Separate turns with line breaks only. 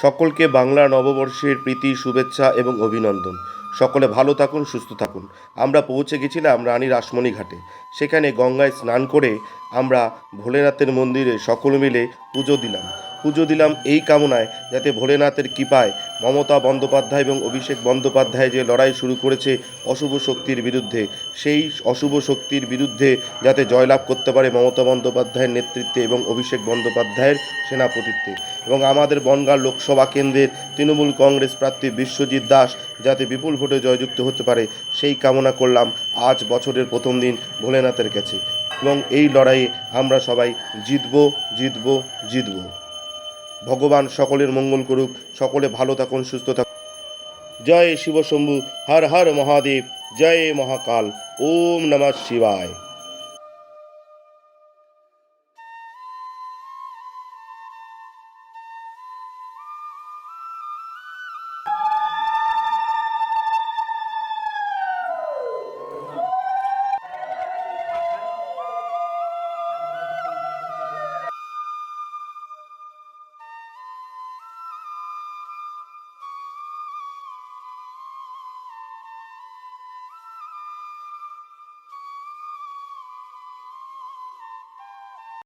সকলকে বাংলা নববর্ষের প্রীতি শুভেচ্ছা এবং অভিনন্দন। সকলে ভালো থাকুন, সুস্থ থাকুন। আমরা পৌঁছে গেছিলাম রানী রাসমণি ঘাটে। সেখানে গঙ্গায় স্নান করে আমরা ভোলেনাথের মন্দিরে সকলে মিলে পুজো দিলাম এই কামনায় যাতে ভোলেনাথের কৃপায় মমতা বন্দ্যোপাধ্যায় এবং অভিষেক বন্দ্যোপাধ্যায় যে লড়াই শুরু করেছে অশুভ শক্তির বিরুদ্ধে, সেই অশুভ শক্তির বিরুদ্ধে যাতে জয়লাভ করতে পারে মমতা বন্দ্যোপাধ্যায়ের নেতৃত্বে এবং অভিষেক বন্দ্যোপাধ্যায়ের সেনাপতিত্বে, এবং আমাদের বনগাঁ লোকসভা কেন্দ্রের তৃণমূল কংগ্রেস প্রার্থী বিশ্বজিৎ দাস যাতে বিপুল ভোটে জয়যুক্ত হতে পারে সেই কামনা করলাম আজ বছরের প্রথম দিন ভোলেনাথের কাছে। এবং এই লড়াইয়ে আমরা সবাই জিতব। ভগবান সকলের মঙ্গল করুক, সকলে ভালো থাকুন, সুস্থ থাকুন। জয় শিব শম্ভু, হর হর মহাদেব, জয় মহাকাল, ওম নমঃ শিবায়।